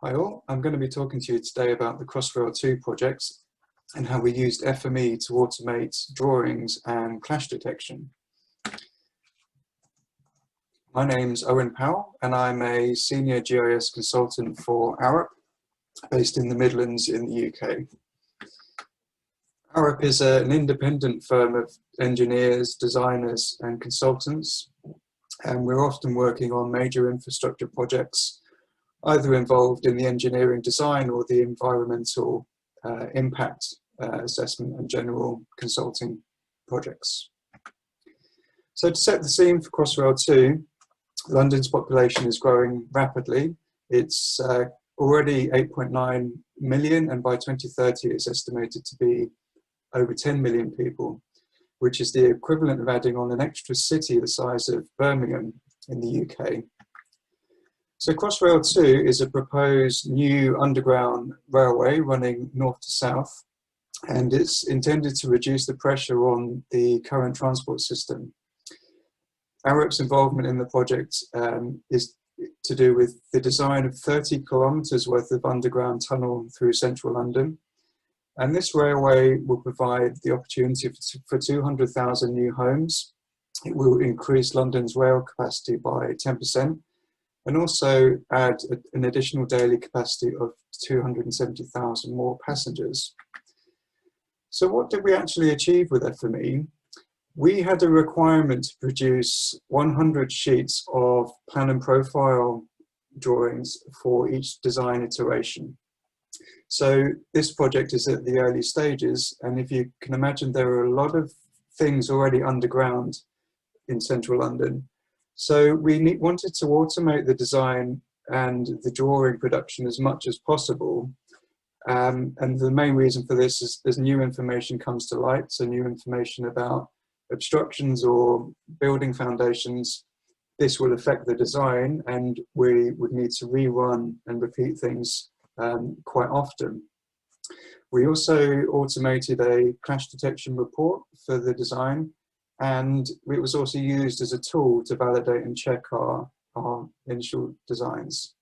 Hi all, I'm going to be talking to you today about the Crossrail 2 projects and how we used FME to automate drawings and clash detection. My name's Owen Powell and I'm a senior GIS consultant for Arup, based in the Midlands in the UK. Arup is an independent firm of engineers, designers and consultants, and we're often working on major infrastructure projects either involved in the engineering design or the environmental impact assessment and general consulting projects. So to set the scene for Crossrail 2, London's population is growing rapidly. It's already 8.9 million, and by 2030 it's estimated to be over 10 million people, which is the equivalent of adding on an extra city the size of Birmingham in the UK. So Crossrail 2 is a proposed new underground railway running north to south, and it's intended to reduce the pressure on the current transport system. Arup's involvement in the project is to do with the design of 30 kilometres worth of underground tunnel through central London. And this railway will provide the opportunity for 200,000 new homes. It will increase London's rail capacity by 10%. And also add an additional daily capacity of 270,000 more passengers. So what did we actually achieve with FME? We had a requirement to produce 100 sheets of plan and profile drawings for each design iteration. So this project is at the early stages, and if you can imagine, there are a lot of things already underground in central London. So we wanted to automate the design and the drawing production as much as possible. And the main reason for this is as new information comes to light, so new information about obstructions or building foundations, this will affect the design and we would need to rerun and repeat things quite often. We also automated a clash detection report for the design, and it was also used as a tool to validate and check our initial designs.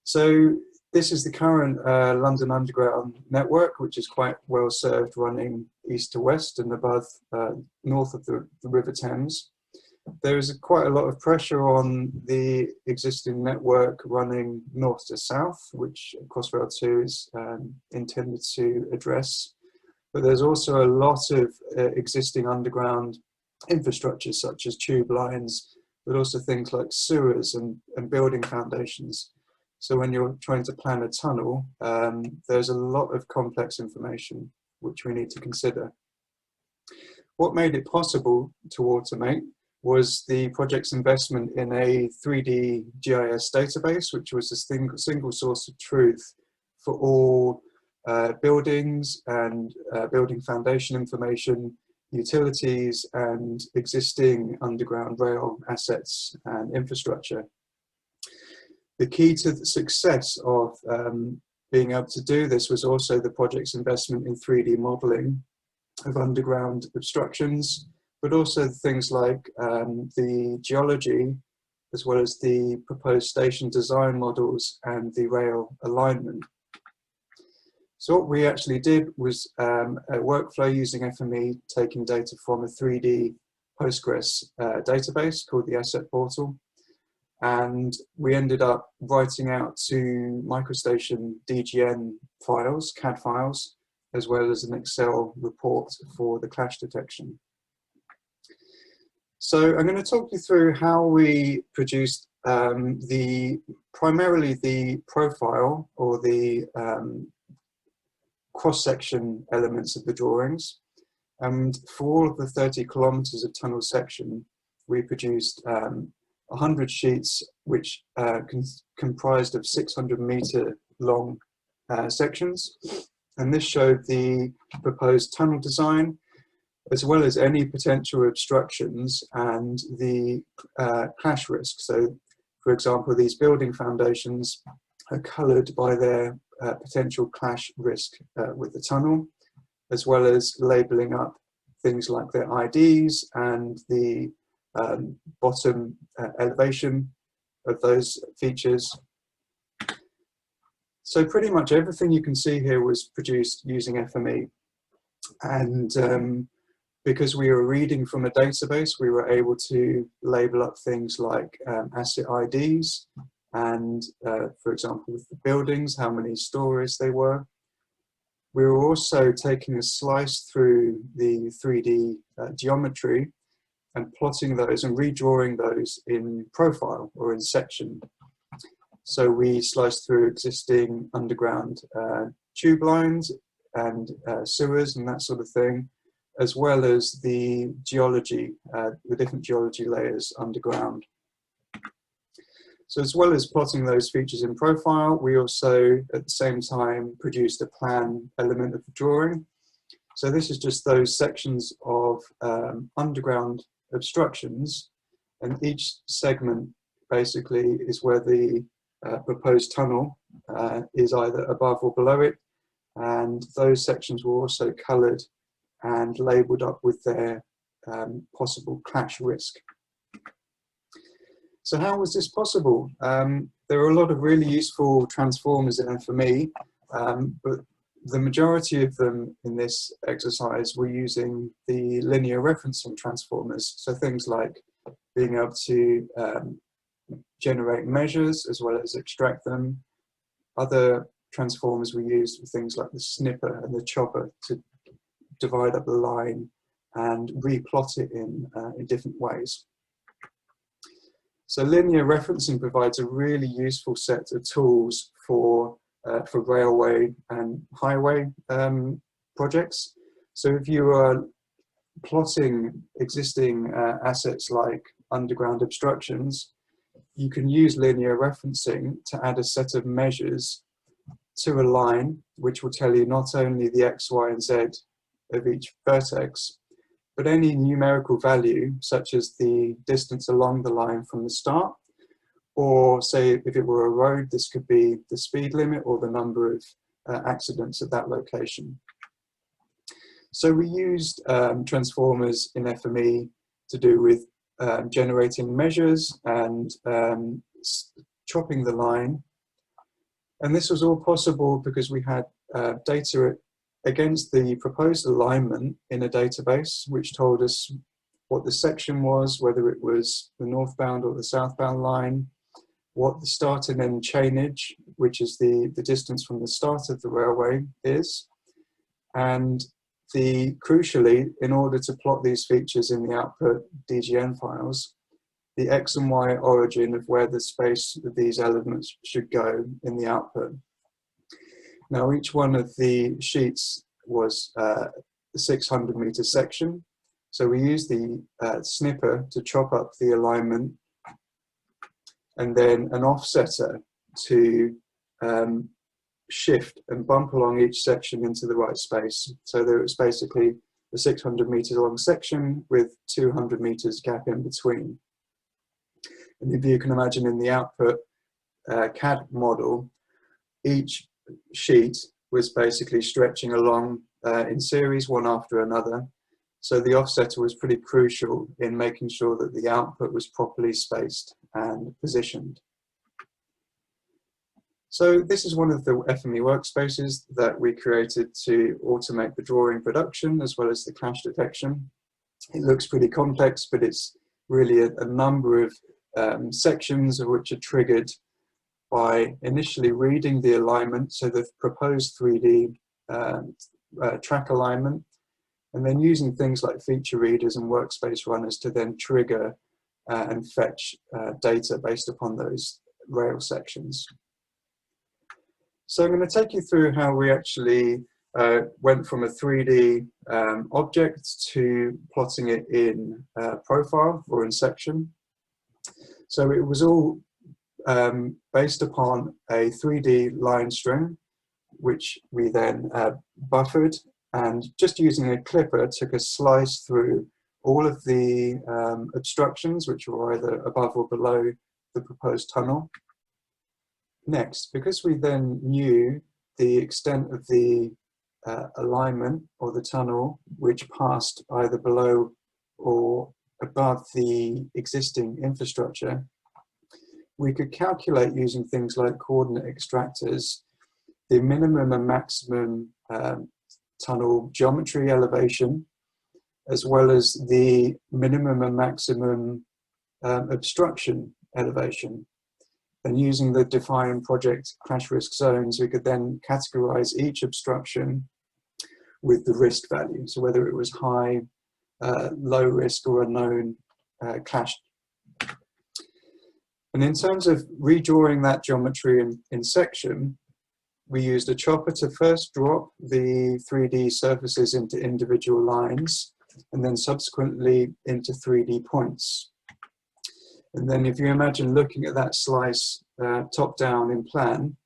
So this is the current London Underground network, which is quite well served, running east to west and above north of the River Thames. There is quite a lot of pressure on the existing network running north to south, which Crossrail 2 is intended to address. But there's also a lot of existing underground infrastructure, such as tube lines, but also things like sewers and building foundations. So when you're trying to plan a tunnel, there's a lot of complex information which we need to consider. What made it possible to automate was the project's investment in a 3D GIS database, which was a single source of truth for all buildings and building foundation information, utilities and existing underground rail assets and infrastructure. The key to the success of being able to do this was also the project's investment in 3D modelling of underground obstructions, but also things like the geology, as well as the proposed station design models and the rail alignment. So what we actually did was a workflow using FME, taking data from a 3D Postgres database called the Asset Portal. And we ended up writing out 2 MicroStation DGN files, CAD files, as well as an Excel report for the clash detection. So I'm going to talk you through how we produced primarily the profile or the cross-section elements of the drawings. And for all of the 30 kilometres of tunnel section, we produced 100 sheets which comprised of 600-metre long sections. And this showed the proposed tunnel design, as well as any potential obstructions and the clash risk. So, for example, these building foundations are coloured by their potential clash risk with the tunnel, as well as labelling up things like their IDs and the bottom elevation of those features, So pretty much everything you can see here was produced using FME. And because we were reading from a database, we were able to label up things like asset IDs and, for example, with the buildings, how many stories they were. We were also taking a slice through the 3D geometry and plotting those and redrawing those in profile or in section. So we sliced through existing underground tube lines and sewers and that sort of thing, as well as the geology, the different geology layers underground. So as well as plotting those features in profile, we also at the same time produced a plan element of the drawing. So this is just those sections of underground obstructions, and each segment basically is where the proposed tunnel is either above or below it, and those sections were also coloured and labelled up with their possible clash risk. So how was this possible? There are a lot of really useful transformers in FME, but the majority of them in this exercise were using the linear referencing transformers. So things like being able to generate measures as well as extract them. Other transformers were used for things like the snipper and the chopper to divide up the line and replot it in different ways. So linear referencing provides a really useful set of tools for railway and highway projects. So if you are plotting existing assets like underground obstructions, you can use linear referencing to add a set of measures to a line, which will tell you not only the X, Y, and Z of each vertex, but any numerical value, such as the distance along the line from the start, or say if it were a road, this could be the speed limit or the number of accidents at that location. So we used transformers in FME to do with generating measures and chopping the line. And this was all possible because we had data against the proposed alignment in a database, which told us what the section was, whether it was the northbound or the southbound line, what the start and end chainage, which is the distance from the start of the railway is, and crucially, in order to plot these features in the output DGN files, the X and Y origin of where the space of these elements should go in the output. Now, each one of the sheets was a 600-meter section. So we used the snipper to chop up the alignment, and then an offsetter to shift and bump along each section into the right space. So there was basically a 600 meters long section with 200 meters gap in between. And if you can imagine in the output CAD model, each sheet was basically stretching along in series, one after another. So the offsetter was pretty crucial in making sure that the output was properly spaced and positioned. So this is one of the FME workspaces that we created to automate the drawing production as well as the clash detection. It looks pretty complex, but it's really a number of sections of which are triggered by initially reading the alignment, so the proposed 3D track alignment, and then using things like feature readers and workspace runners to then trigger and fetch data based upon those rail sections. So I'm going to take you through how we actually went from a 3D object to plotting it in profile or in section. So it was all based upon a 3D line string, which we then buffered, and just using a clipper took a slice through all of the obstructions, which were either above or below the proposed tunnel. Next, because we then knew the extent of the alignment or the tunnel, which passed either below or above the existing infrastructure, we could calculate using things like coordinate extractors the minimum and maximum tunnel geometry elevation, as well as the minimum and maximum obstruction elevation. And using the defined project crash risk zones, we could then categorize each obstruction with the risk value. So whether it was high, low risk, or a known clash. And in terms of redrawing that geometry in section, we used a chopper to first drop the 3D surfaces into individual lines, and then subsequently into 3D points. And then if you imagine looking at that slice top down in plan,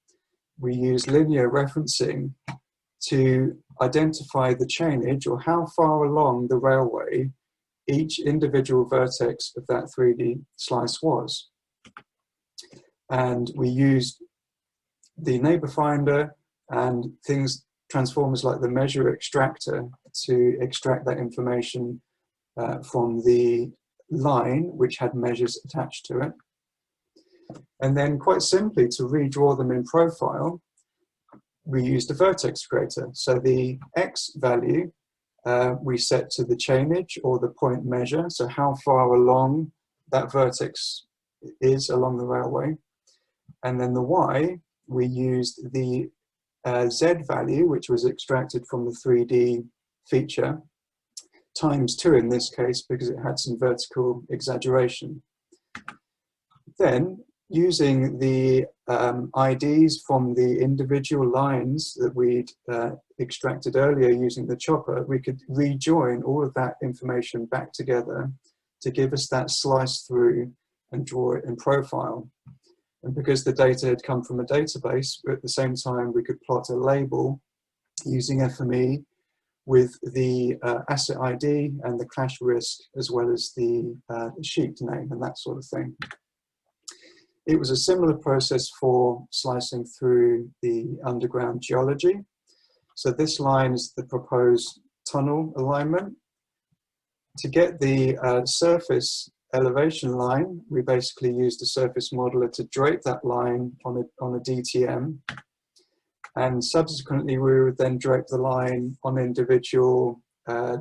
we use linear referencing to identify the chainage, or how far along the railway each individual vertex of that 3D slice was. And we used the neighbor finder and transformers like the measure extractor to extract that information from the line which had measures attached to it. And then quite simply, to redraw them in profile, we used a vertex creator. So the X value we set to the chainage, or the point measure, so how far along that vertex is along the railway. And then the Y, we used the Z value, which was extracted from the 3D feature, ×2 in this case, because it had some vertical exaggeration. Then, using the IDs from the individual lines that we'd extracted earlier using the chopper, we could rejoin all of that information back together to give us that slice through and draw it in profile. And because the data had come from a database, at the same time we could plot a label using FME with the asset ID and the clash risk, as well as the sheet name and that sort of thing. It was a similar process for slicing through the underground geology. So this line is the proposed tunnel alignment. To get the surface elevation line, we basically used a surface modeler to drape that line on a DTM. And subsequently, we would then drape the line on individual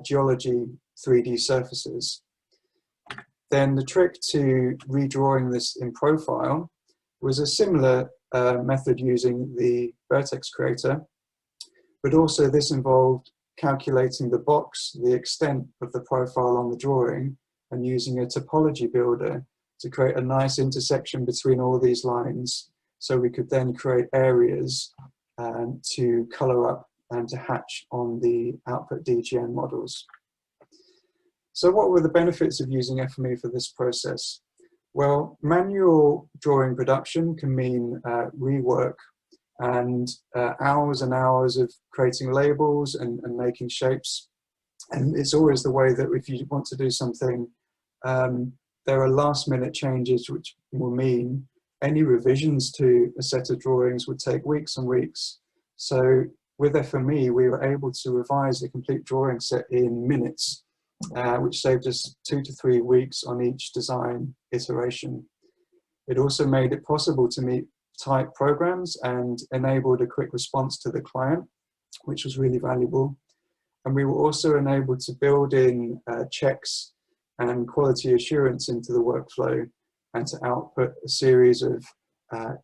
geology 3D surfaces. Then the trick to redrawing this in profile was a similar method using the vertex creator, but also this involved calculating the box, the extent of the profile on the drawing, and using a topology builder to create a nice intersection between all these lines, so we could then create areas to color up and to hatch on the output DGN models. So what were the benefits of using FME for this process? Well, manual drawing production can mean rework and hours and hours of creating labels and making shapes. And it's always the way that if you want to do something, there are last minute changes, which will mean any revisions to a set of drawings would take weeks and weeks. So with FME, we were able to revise a complete drawing set in minutes, which saved us 2 to 3 weeks on each design iteration. It also made it possible to meet tight programs and enabled a quick response to the client, which was really valuable. And we were also enabled to build in checks and quality assurance into the workflow, and to output a series of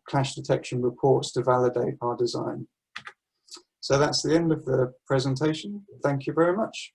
clash detection reports to validate our design. So that's the end of the presentation. Thank you very much.